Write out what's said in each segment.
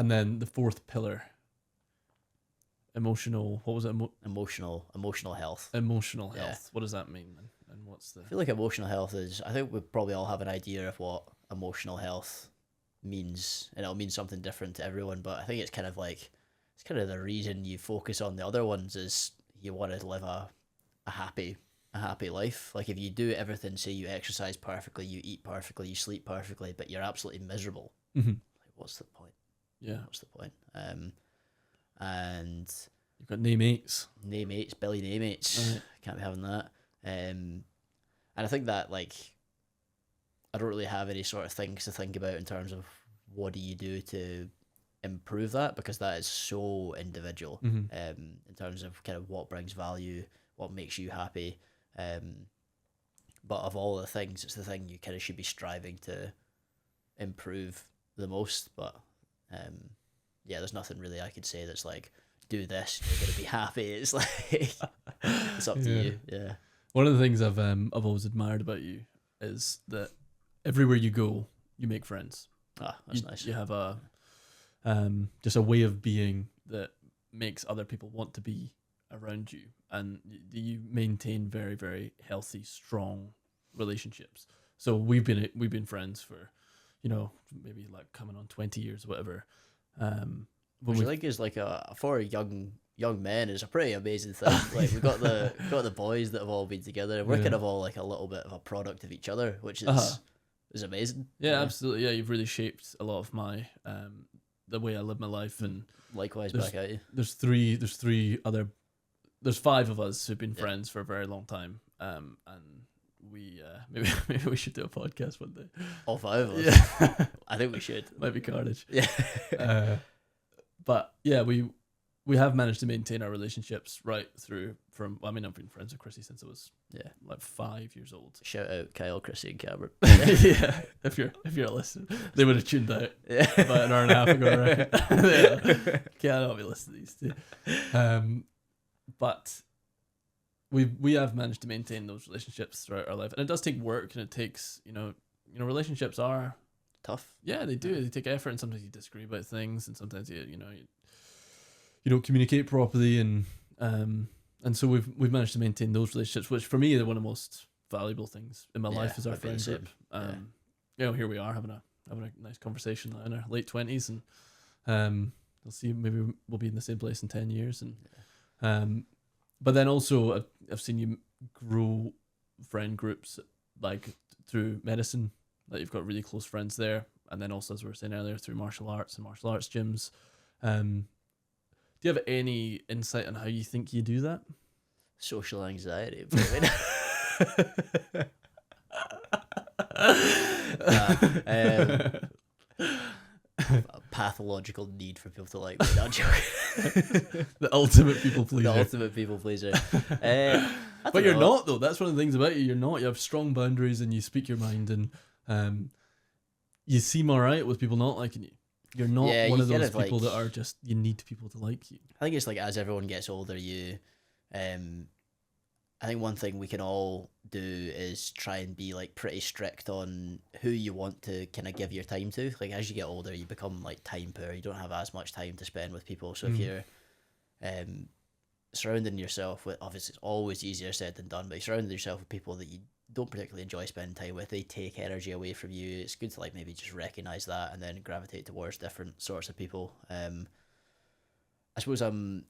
And then the fourth pillar, emotional. What was it? Emotional health. Emotional health. What does that mean? And what's the? I feel like emotional health is. I think we probably all have an idea of what emotional health means, and it'll mean something different to everyone. But I think it's kind of the reason you focus on the other ones is you want to live a happy life. Like if you do everything, say you exercise perfectly, you eat perfectly, you sleep perfectly, but you're absolutely miserable. Mm-hmm. Like, what's the point? Yeah. What's the point? And you've got Naymates, Billy Naymates. Right. Can't be having that. And I think that like I don't really have any sort of things to think about in terms of what do you do to improve that, because that is so individual. Mm-hmm. In terms of kind of what brings value, what makes you happy. But of all the things, it's the thing you kind of should be striving to improve the most. But yeah, there's nothing really I could say that's like, do this, you're gonna be happy. It's like it's up to you. Yeah. One of the things I've always admired about you is that everywhere you go, you make friends. That's nice. You have a just a way of being that makes other people want to be around you, and you maintain very, very healthy, strong relationships. So we've been friends for, maybe like coming on 20 years, whatever. Which I think is like for young men is a pretty amazing thing. Like we've got the boys that have all been together. We're kind of all like a little bit of a product of each other, which is amazing. Yeah, absolutely. Yeah, you've really shaped a lot of my the way I live my life, and likewise back at you. There's five of us who've been friends for a very long time, and we maybe we should do a podcast one day. All five of us. Yeah. I think we should. Might be carnage. Yeah. But yeah, we have managed to maintain our relationships right through from. I've been friends with Chrissy since I was like 5 years old. Shout out Kyle, Chrissy, and Cameron. Yeah, if you're listening, they would have tuned out about an hour and a half ago, right? Cannot be listening to these two. But we have managed to maintain those relationships throughout our life, and it does take work, and it takes relationships are tough. Yeah, they do. They take effort, and sometimes you disagree about things, and sometimes you don't communicate properly, and so we've managed to maintain those relationships, which for me are one of the most valuable things in my life is our friendship. Here we are having a nice conversation now in our late 20s, and we'll see, maybe we'll be in the same place in 10 years, and but then also I've seen you grow friend groups like through medicine. That you've got really close friends there, and then also, as we were saying earlier, through martial arts and martial arts gyms. Do you have any insight on how you think you do that? Social anxiety. A pathological need for people to like me. Not joking. The ultimate people pleaser. The ultimate people pleaser. But you're not, though. That's one of the things about you. You're not. You have strong boundaries, and you speak your mind, and you seem alright with people not liking you. You're not one of those people that are just, you need people to like you. I think it's like as everyone gets older, I think one thing we can all do is try and be like pretty strict on who you want to kind of give your time to. Like as you get older, you become like time poor. You don't have as much time to spend with people. So if you're surrounding yourself with, obviously it's always easier said than done, but you're surrounding yourself with people that you don't particularly enjoy spending time with, they take energy away from you. It's good to like maybe just recognize that and then gravitate towards different sorts of people. I suppose one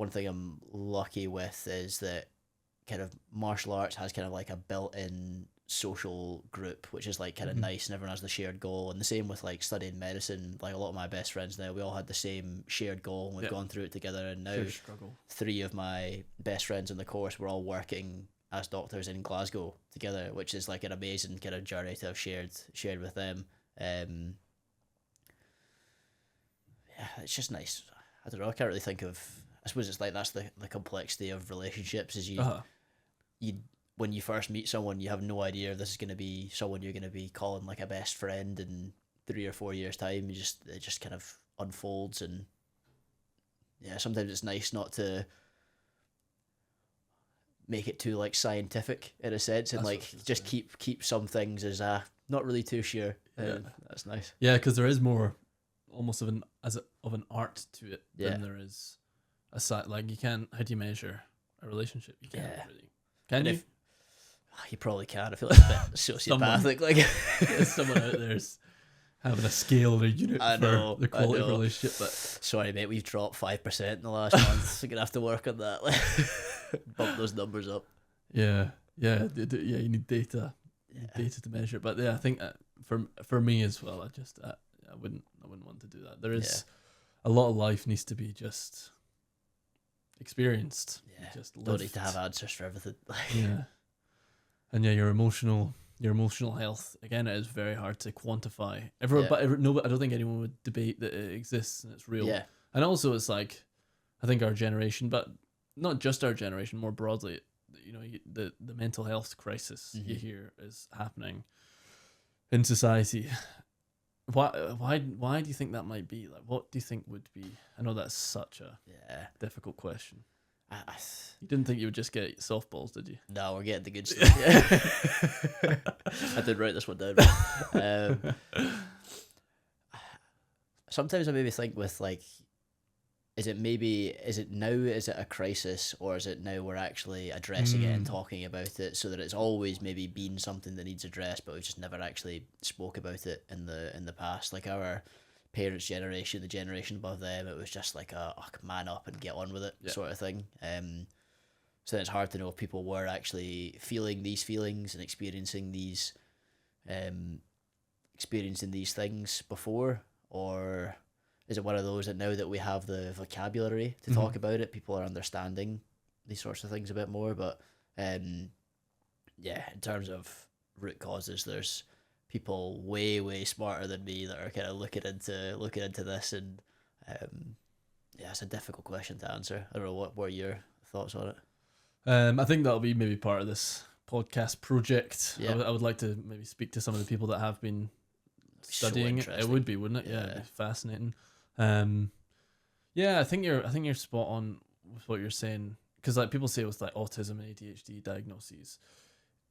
thing I'm lucky with is that kind of martial arts has kind of like a built-in social group, which is like kind of nice, and everyone has the shared goal. And the same with like studying medicine. Like a lot of my best friends now, we all had the same shared goal, and we've gone through it together. And now 3 of my best friends in the course, we're all working as doctors in Glasgow together, which is like an amazing kind of journey to have shared with them. Yeah, it's just nice. I don't know, I can't really think of, I suppose it's like that's the complexity of relationships is you when you first meet someone, you have no idea if this is going to be someone you're going to be calling like a best friend in 3 or 4 years time. It just kind of unfolds, and yeah, sometimes it's nice not to make it too like scientific in a sense, and like just keep some things as not really too sure. That's nice. Yeah, because there is more almost of an art to it than there is a side. Like you can't. How do you measure a relationship? You can't really. Can you? You probably can. I feel like it's a bit sociopathic. Like someone out there's having a scale or a unit for the quality of a relationship. But sorry, mate, we've dropped 5% in the last month. We're gonna have to work on that. Bump those numbers up. Yeah. You need data. You need data to measure. But yeah, I think for me as well, I wouldn't want to do that. There is a lot of life needs to be just experienced. Yeah, just don't need to have answers for everything. Yeah, and your emotional health again, it is very hard to quantify. But I don't think anyone would debate that it exists and it's real. Yeah, and also it's like, I think our generation, but not just our generation, more broadly, the mental health crisis you hear is happening in society. Why do you think that might be? Like, what do you think would be? I know that's such a difficult question. You didn't think you would just get softballs, did you? No, we're getting the good stuff. Yeah. I did write this one down. Sometimes I maybe think with like, is it a crisis, or is it now we're actually addressing it and talking about it, so that it's always maybe been something that needs addressed, but we've just never actually spoke about it in the past. Like our parents' generation, the generation above them, it was just like a man up and get on with it sort of thing. So then it's hard to know if people were actually feeling these feelings and experiencing these things before, or is it one of those that now that we have the vocabulary to talk about it, people are understanding these sorts of things a bit more? But in terms of root causes, there's people way, way smarter than me that are kind of looking into this, and it's a difficult question to answer. I don't know, what were your thoughts on it? I think that'll be maybe part of this podcast project. Yeah. I would like to maybe speak to some of the people that have been studying it. It would be, wouldn't it? Yeah, it'd be fascinating. I think you're spot on with what you're saying, because like people say with like autism and ADHD diagnoses,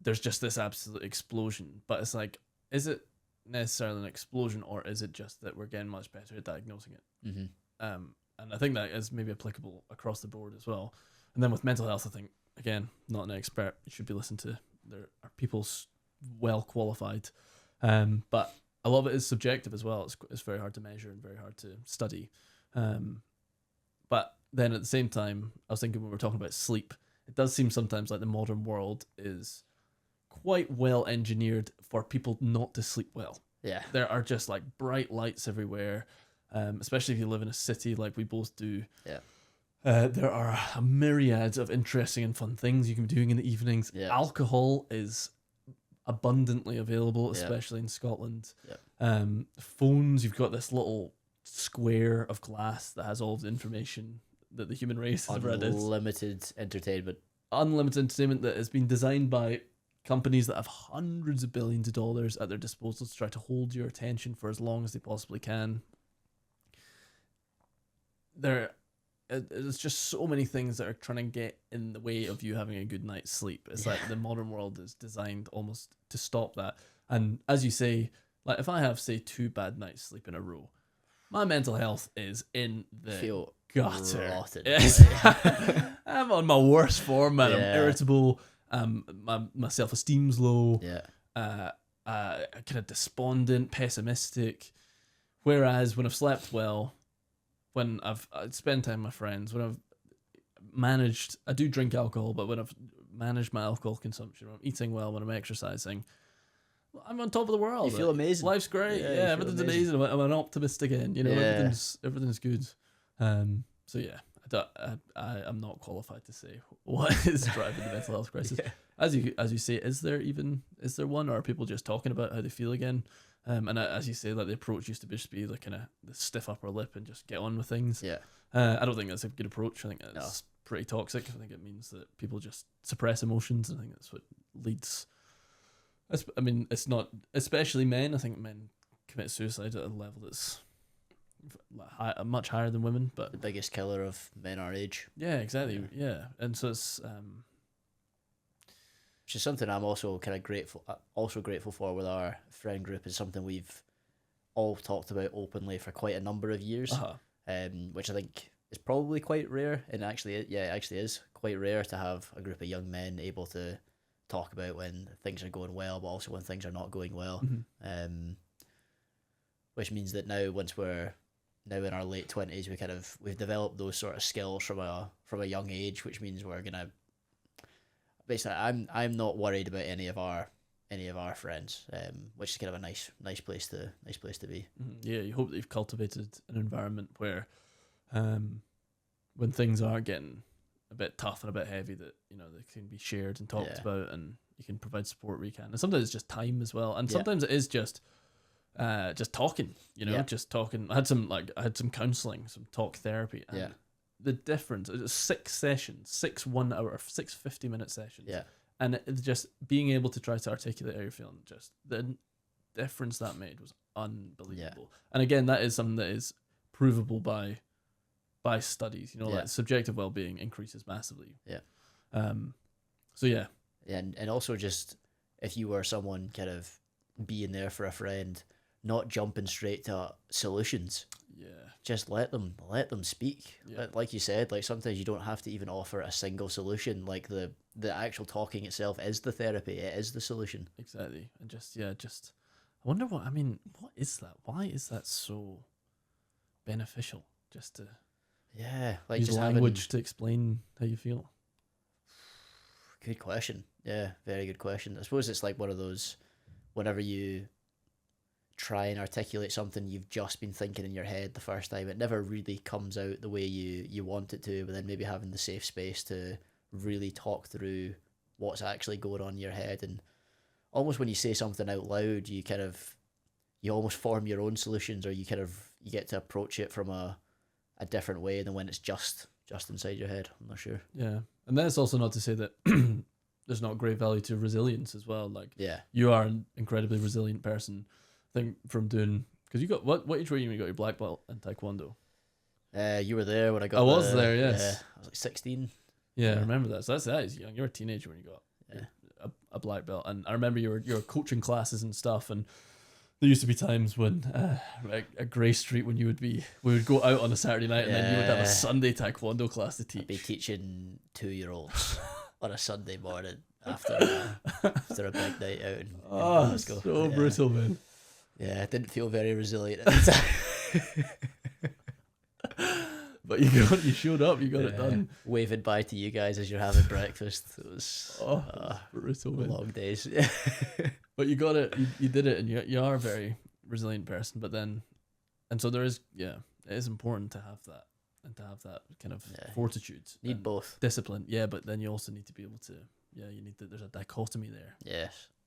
there's just this absolute explosion. But it's like, is it necessarily an explosion, or is it just that we're getting much better at diagnosing it? Mm-hmm. And I think that is maybe applicable across the board as well. And then with mental health, I think, again, not an expert, you should be listening to. There are people well qualified, but a lot of it is subjective as well. It's very hard to measure and very hard to study. But then at the same time, I was thinking when we're talking about sleep, it does seem sometimes like the modern world is quite well engineered for people not to sleep well. Yeah. There are just like bright lights everywhere, especially if you live in a city like we both do. Yeah. There are a myriad of interesting and fun things you can be doing in the evenings. Yeah. Alcohol is abundantly available, especially in Scotland. Yeah. Phones, you've got this little square of glass that has all of the information that the human race has ever had. Unlimited entertainment that has been designed by companies that have hundreds of billions of dollars at their disposal to try to hold your attention for as long as they possibly can. There's just so many things that are trying to get in the way of you having a good night's sleep. It's like the modern world is designed almost to stop that. And as you say, like if I have, say, 2 bad nights sleep in a row, my mental health is in the gutter. I'm on my worst form, man. I'm irritable. My self-esteem's low. Kind of despondent, pessimistic. Whereas when I've slept well, when I've spent time with my friends, when I've managed, I do drink alcohol, but when I've managed my alcohol consumption, when I'm eating well, when I'm exercising, I'm on top of the world. You feel amazing. Life's great. Yeah, everything's amazing. I'm an optimist again. Everything's good. So yeah, I'm not qualified to say what is driving the mental health crisis. As you say, is there one, or are people just talking about how they feel again? And as you say, like the approach used to just be the kind of the stiff upper lip and just get on with things. I don't think that's a good approach. I think that's pretty toxic. I think it means that people just suppress emotions. I think that's what leads. I mean, it's not, especially men. I think men commit suicide at a level that's much higher than women. But the biggest killer of men our age. Yeah, exactly. Yeah, and so it's. Which is something I'm also kind of grateful for with our friend group. Is something we've all talked about openly for quite a number of years, Uh-huh. which I think is probably quite rare. And actually, it actually is quite rare to have a group of young men able to talk about when things are going well, but also when things are not going well. Mhm. Which means that now, once we're now in our late 20s, we've developed those sort of skills from a young age, which means we're gonna basically, I'm not worried about any of our friends, which is kind of a nice place to be. Yeah, you hope that you've cultivated an environment where, when things are getting a bit tough and a bit heavy, that they can be shared and talked about, and you can provide support where you can. And sometimes it's just time as well, and sometimes it is just talking. Just talking. I had some counselling, some talk therapy, and the difference is 6 sessions, 6 1 hour, 6 50-minute sessions. Yeah. And it's just being able to try to articulate how you're feeling, just the difference that made was unbelievable. Yeah. And again, that is something that is provable by studies. Like subjective well-being increases massively. Yeah. So yeah. And also, just if you were someone kind of being there for a friend, not jumping straight to solutions. Yeah. Just let them speak. Yeah. Like you said, like sometimes you don't have to even offer a single solution. Like the actual talking itself is the therapy. It is the solution. Exactly. And just I wonder what is that? Why is that so beneficial? Just to like use just language to explain how you feel. Good question. Yeah, very good question. I suppose it's like one of those, whenever you try and articulate something you've just been thinking in your head the first time, it never really comes out the way you want it to, but then maybe having the safe space to really talk through what's actually going on in your head. And almost when you say something out loud, you almost form your own solutions, or you get to approach it from a different way than when it's just inside your head. I'm not sure. Yeah. And that's also not to say that there's not great value to resilience as well. Like, you are an incredibly resilient person. I think from doing, because you got what age were you when you got your black belt in Taekwondo? You were there when I got. I was there. Yes, I was like 16. Yeah, I remember that. So that is young. You were a teenager when you got a black belt, and I remember you were coaching classes and stuff. And there used to be times when at Grey Street when we would go out on a Saturday night, and then you would have a Sunday Taekwondo class to teach. I'd be teaching 2-year-olds on a Sunday morning after a big night out in Glasgow. So brutal, man. Yeah, I didn't feel very resilient at the time. But you showed up, you got it done. Waving bye to you guys as you're having breakfast. It was brutal, man. Long days. But you got it, you did it, and you are a very resilient person. But then, and so there is, it is important to have that, and to have that kind of fortitude. Need both. Discipline, but then you also need to be able to, there's a dichotomy there. Yes.